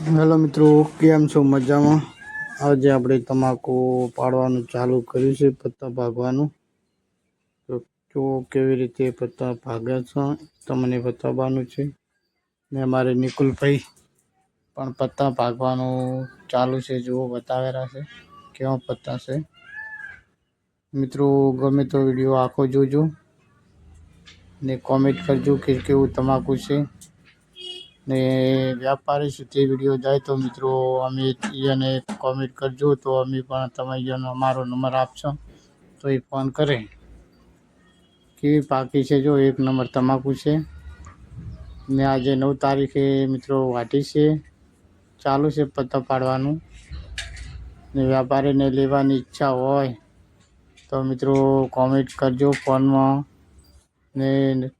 Hello મિત્રો, કેમ છો? મજામાં? આજે આપણે તમાકુ પાડવાનું ચાલુ કર્યું છે, પત્તા ભાગવાનું. તો જો કેવી રીતે પત્તા ભાગે છે તમને બતાવવાનું છે. ને અમારે નિકુલભાઈ પણ પત્તા ભાગવાનું ચાલુ છે, જુઓ બતાવેલા છે કેવા પત્તા છે. મિત્રો ગમે તો વિડીયો આખો જોજો ને કોમેન્ટ કરજો કે કેવું તમાકુ છે. ને વ્યાપારી સુધી વિડીયો જાય તો મિત્રો અમે એને કોમેન્ટ કરજો, તો અમે પણ તમે અમારો નંબર આપશો તો એ ફોન કરે. કેવી પાકી છે, જો 1 નંબર તમાકુ છે. ને આજે 9 તારીખે મિત્રો વાઢી છે, ચાલુ છે પત્તા પાડવાનું. ને વ્યાપારીને લેવાની ઈચ્છા હોય તો મિત્રો કોમેન્ટ કરજો ફોનમાં ને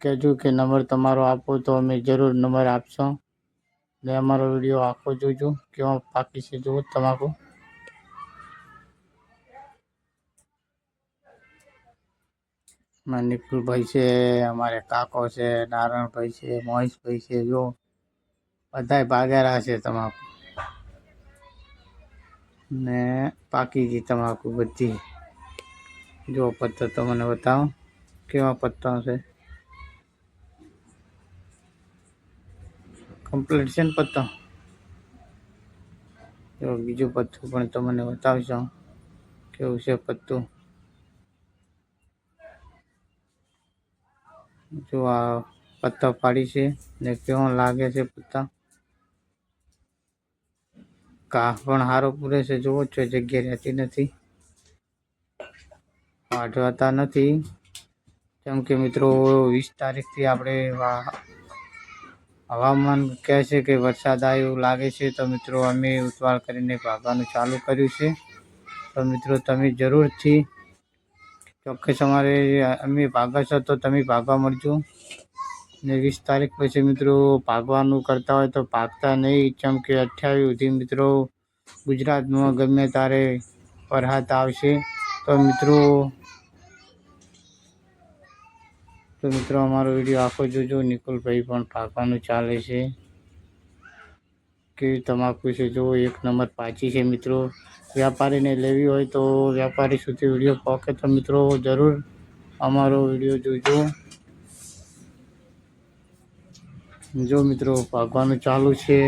કહેજો કે નંબર તમારો આપો તો અમે જરૂર નંબર આપશો. ને અમારો વિડીયો આખો જોજો કેવા પાકી છે, જુઓ તમાકુ. નિકુલભાઈ છે, અમારે કાકો છે, નારાયણભાઈ છે, મહેશભાઈ છે, જો બધાય ભાગેલા છે તમાકુ. ને પાકી ગઈ તમાકુ બધી. જો પત્તા તમને બતાવો કેવા પત્તા છે. કમ્પ્લીટ છે ને પત્તા. જો બીજું પત્તું પણ તમને બતાવશો કેવું છે પત્તું. જો આ પત્તા પાડી છે ને કેવા લાગે છે પત્તા. ઘાસ પણ સારો પૂરે છે, જોવો છો જગ્યા રહેતી નથી, વાઢવાતા નથી. કેમ કે મિત્રો 20 તારીખથી આપણે હવામાન કહે છે કે વરસાદ આવે એવું લાગે છે, તો મિત્રો અમે ઉતાવળ કરીને ભાગવાનું ચાલુ કર્યું છે. તો મિત્રો તમે જરૂરથી ચોક્કસ અમારે અમે ભાગશો તો તમે ભાગવા મળજો. ને 20 તારીખ પછી મિત્રો ભાગવાનું કરતા હોય તો ભાગતા નહીં, કેમ કે 28 સુધી મિત્રો ગુજરાતમાં ગમે ત્યારે વરસાદ આવશે. તો મિત્રો અમારો વિડીયો આખો જોજો. નિકુલભાઈ પણ ભાગવાનું ચાલે છે. કેવી તમાકુ છે, જો 1 નંબર પાછી છે મિત્રો. વ્યાપારીને લેવી હોય તો વ્યાપારી સુધી વિડીયો પહોંચે તો મિત્રો જરૂર અમારો વિડીયો જોજો. જો મિત્રો ભાગવાનું ચાલુ છે.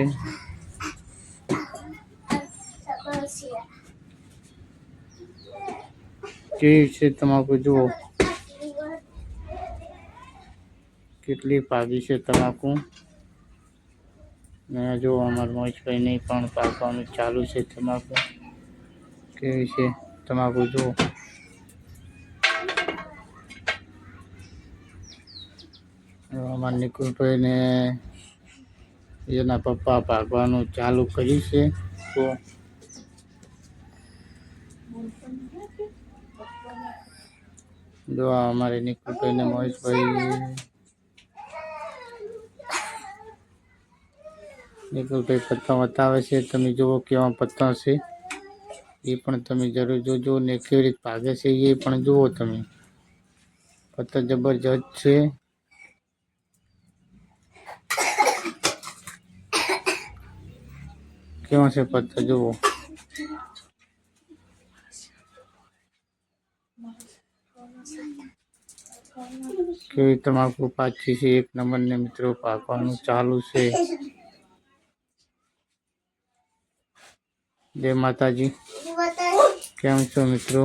કેવી છે તમાકુ, જુઓ કેટલી ભાગી છે તમાકુ. ને જો અમારા મહેશભાઈને પણ ભાગવાનું ચાલુ છે તમાકુ. કેવી છે તમાકુ, જુઓ. અમારા નિકુલભાઈને એના પપ્પા ભાગવાનું ચાલુ કર્યું છે. તો જો અમારે નિકુલભાઈ ને મહેશભાઈ પત્તા બતાવે છે, તમે જુઓ કેવા પત્તા છે એ પણ તમે જરૂર જોજો. ને કેવી રીતે ભાગે છે એ પણ જુઓ તમે. પત્તા જબરજસ્ત છે. કેવા છે પત્તા, જુઓ. કેવી તમાકુ પાછી છે, 1 નંબર ને મિત્રો પાકવાનું ચાલુ છે. જય માતાજી, કેમ છો મિત્રો?